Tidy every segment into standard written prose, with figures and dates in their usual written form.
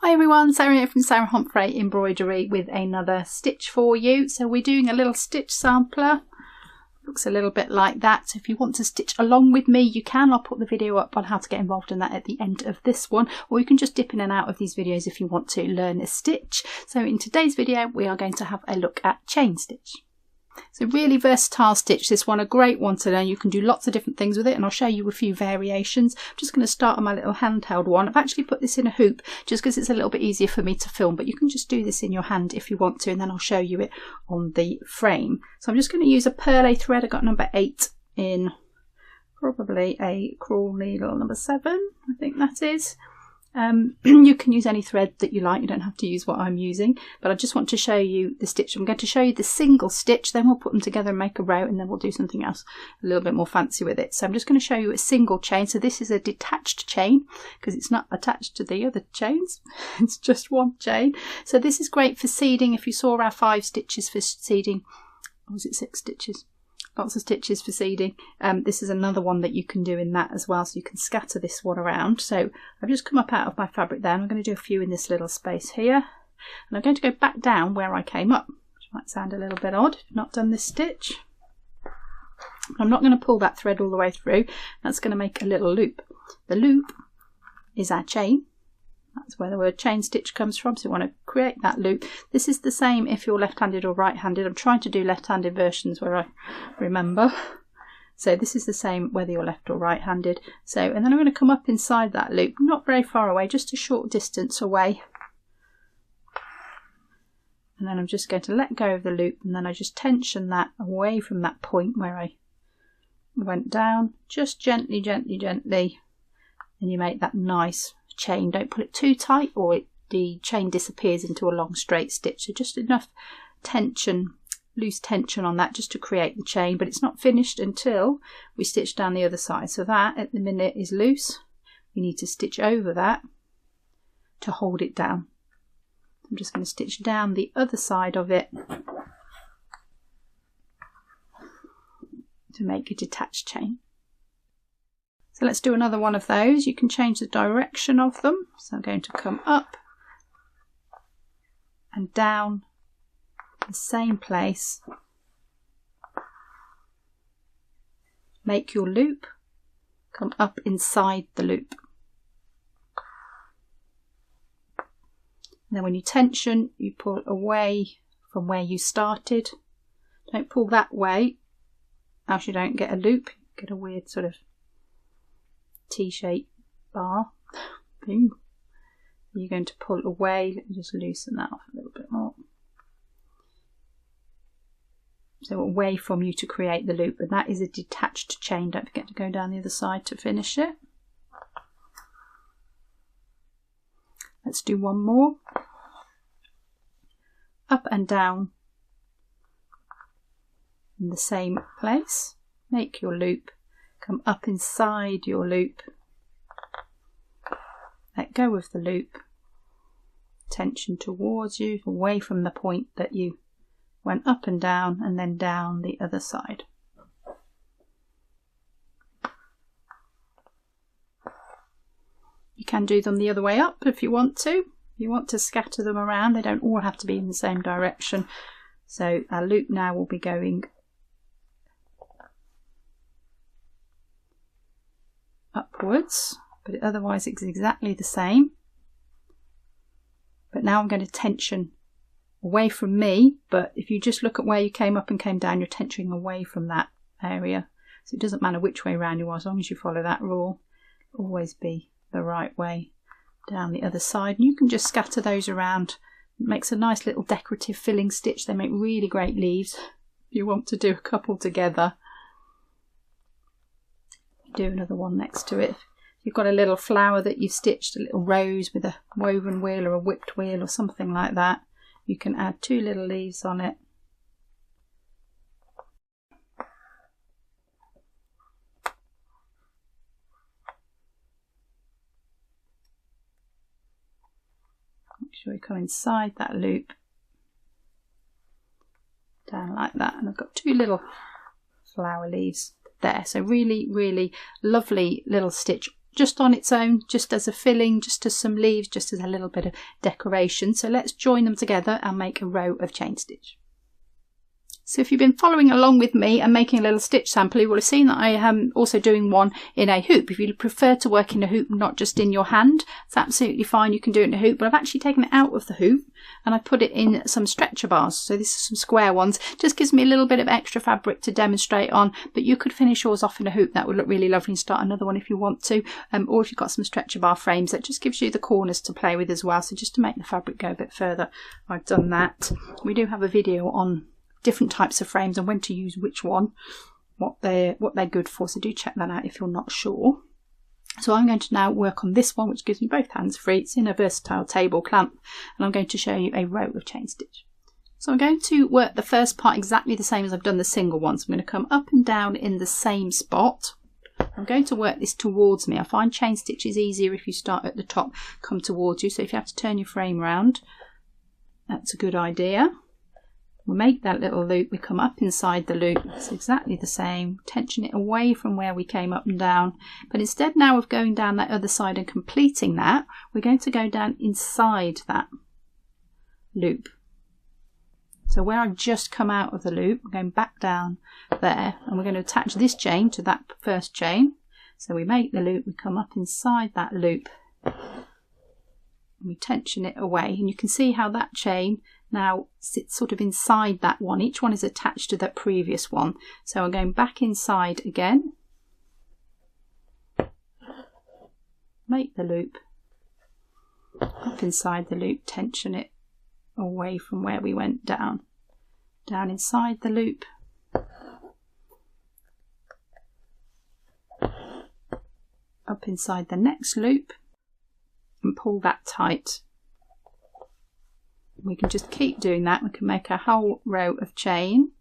Hi everyone, Sarah here from Sarah Homfray Embroidery with another stitch for you. So we're doing a little stitch sampler. Looks a little bit like that. So if you want to stitch along with me, you can. I'll put the video up on how to get involved in that at the end of this one, or you can just dip in and out of these videos if you want to learn a stitch. So in today's video, we are going to have a look at chain stitch. So really versatile stitch, this one, a great one to learn. You can do lots of different things with it, and I'll show you a few variations. I'm just going to start on my little handheld one. I've actually put this in a hoop just because it's a little bit easier for me to film, but you can just do this in your hand if you want to, and then I'll show you it on the frame. So I'm just going to use a purl thread. I got number 8 in probably a crawl needle number 7, I think that is. You can use any thread that you like, you don't have to use what I'm using, but I just want to show you the stitch. I'm going to show you the single stitch, then we'll put them together and make a row, and then we'll do something else a little bit more fancy with it. So I'm just going to show you a single chain. So this is a detached chain because it's not attached to the other chains, it's just one chain. So this is great for seeding. If you saw our 5 stitches for seeding, or was it 6 stitches? Lots of stitches for seeding. This is another one that you can do in that as well, so you can scatter this one around. So I've just come up out of my fabric there, and I'm going to do a few in this little space here, and I'm going to go back down where I came up, which might sound a little bit odd if you've not done this stitch. I'm not going to pull that thread all the way through. That's going to make a little loop. The loop is our chain. That's where the word chain stitch comes from, so you want to create that loop. This is the same if you're left-handed or right-handed. I'm trying to do left-handed versions where I remember. So this is the same whether you're left or right-handed. So, and then I'm going to come up inside that loop, not very far away, just a short distance away. And then I'm just going to let go of the loop, and then I just tension that away from that point where I went down, just gently, gently, gently, and you make that nice chain. Don't pull it too tight or the chain disappears into a long straight stitch. So just enough tension, loose tension on that just to create the chain, but it's not finished until we stitch down the other side. So that at the minute is loose. We need to stitch over that to hold it down. I'm just going to stitch down the other side of it to make a detached chain. So let's do another one of those. You can change the direction of them. So I'm going to come up and down the same place. Make your loop. Come up inside the loop. And then when you tension, you pull away from where you started. Don't pull that way, else you don't get a loop. You get a weird sort of T-shaped bar thing. You're going to pull away. Let me just loosen that off a little bit more. So away from you to create the loop, and that is a detached chain. Don't forget to go down the other side to finish it. Let's do one more. Up and down in the same place. Make your loop. Come up inside your loop, let go of the loop, tension towards you, away from the point that you went up and then down the other side. You can do them the other way up if you want to. If you want to scatter them around, they don't all have to be in the same direction. So our loop now will be going upwards, but otherwise it's exactly the same. But now I'm going to tension away from me, but if you just look at where you came up and came down, you're tensioning away from that area. So it doesn't matter which way around you are, as long as you follow that rule, always be the right way down the other side. And you can just scatter those around. It makes a nice little decorative filling stitch. They make really great leaves if you want to do a couple together. Do another one next to it. If you've got a little flower that you've stitched, a little rose with a woven wheel or a whipped wheel or something like that, you can add 2 little leaves on it. Make sure you come inside that loop, down like that, and I've got 2 little flower leaves there. So really, really lovely little stitch just on its own, just as a filling, just as some leaves, just as a little bit of decoration. So let's join them together and make a row of chain stitch. So if you've been following along with me and making a little stitch sample, you will have seen that I am also doing one in a hoop. If you prefer to work in a hoop, not just in your hand, it's absolutely fine. You can do it in a hoop, but I've actually taken it out of the hoop and I put it in some stretcher bars. So this is some square ones. Just gives me a little bit of extra fabric to demonstrate on, but you could finish yours off in a hoop. That would look really lovely, and start another one if you want to. Or if you've got some stretcher bar frames, that just gives you the corners to play with as well. So just to make the fabric go a bit further, I've done that. We do have a video on different types of frames and when to use which one, what they're good for, so do check that out if you're not sure. So I'm going to now work on this one, which gives me both hands free. It's in a versatile table clamp, and I'm going to show you a row of chain stitch. So I'm going to work the first part exactly the same as I've done the single one. So I'm going to come up and down in the same spot. I'm going to work this towards me. I find chain stitch is easier if you start at the top, come towards you. So if you have to turn your frame round, that's a good idea. We'll make that little loop, we come up inside the loop, it's exactly the same, tension it away from where we came up and down, but instead now of going down that other side and completing that, we're going to go down inside that loop. So where I've just come out of the loop, we're going back down there, and we're going to attach this chain to that first chain. So we make the loop, we come up inside that loop, and we tension it away, and you can see how that chain now sits sort of inside that one. Each one is attached to that previous one. So I'm going back inside again, make the loop, up inside the loop, tension it away from where we went down, down inside the loop, up inside the next loop, and pull that tight. We can just keep doing that. We can make a whole row of chain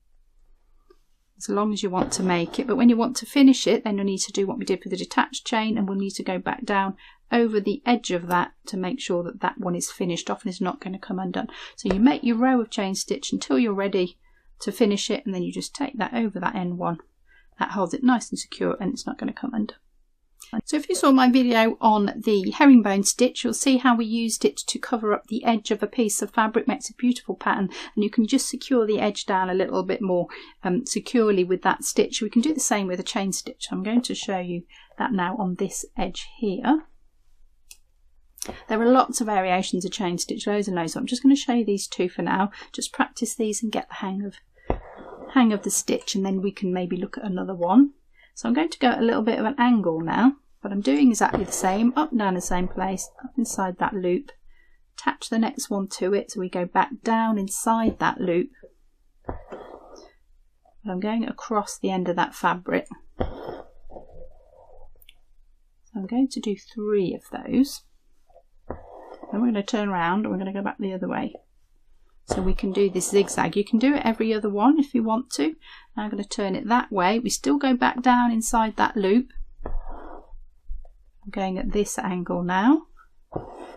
as long as you want to make it, but when you want to finish it, then you'll need to do what we did for the detached chain, and we'll need to go back down over the edge of that to make sure that that one is finished off and is not going to come undone. So you make your row of chain stitch until you're ready to finish it, and then you just take that over that end one. That holds it nice and secure and it's not going to come undone. So if you saw my video on the herringbone stitch, you'll see how we used it to cover up the edge of a piece of fabric. Makes a beautiful pattern, and you can just secure the edge down a little bit more securely with that stitch. We can do the same with a chain stitch. I'm going to show you that now on this edge here. There are lots of variations of chain stitch, loads and loads. I'm just going to show you these two for now. Just practice these and get the hang of the stitch, and then we can maybe look at another one. So I'm going to go at a little bit of an angle now, but I'm doing exactly the same, up and down the same place, up inside that loop, attach the next one to it, so we go back down inside that loop. But I'm going across the end of that fabric. So I'm going to do 3 of those. Then we're going to turn around and we're going to go back the other way. So we can do this zigzag. You can do it every other one if you want to. Now I'm going to turn it that way. We still go back down inside that loop. I'm going at this angle now.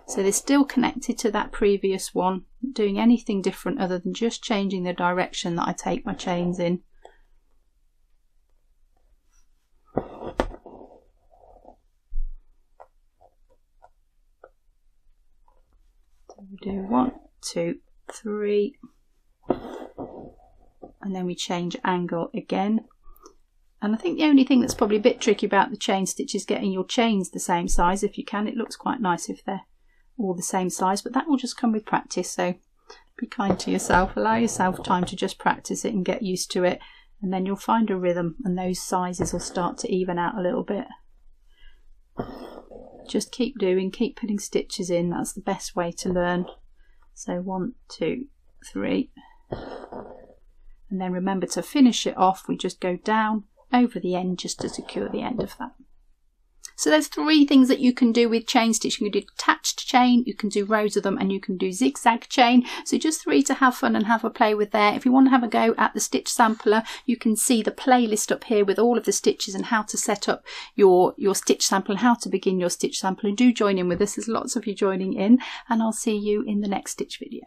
So they're still connected to that previous one. Not doing anything different other than just changing the direction that I take my chains in. So we do 1, 2, 3, and then we change angle again. And I think the only thing that's probably a bit tricky about the chain stitch is getting your chains the same size if you can. It looks quite nice if they're all the same size, but that will just come with practice. So be kind to yourself, allow yourself time to just practice it and get used to it, and then you'll find a rhythm and those sizes will start to even out a little bit. Just keep doing, keep putting stitches in. That's the best way to learn. So 1, 2, 3, and then remember to finish it off, we just go down over the end just to secure the end of that. So there's 3 things that you can do with chain stitch. You can do detached chain, you can do rows of them, and you can do zigzag chain. So just 3 to have fun and have a play with there. If you want to have a go at the stitch sampler, you can see the playlist up here with all of the stitches and how to set up your stitch sample and how to begin your stitch sample. And do join in with us. There's lots of you joining in, and I'll see you in the next stitch video.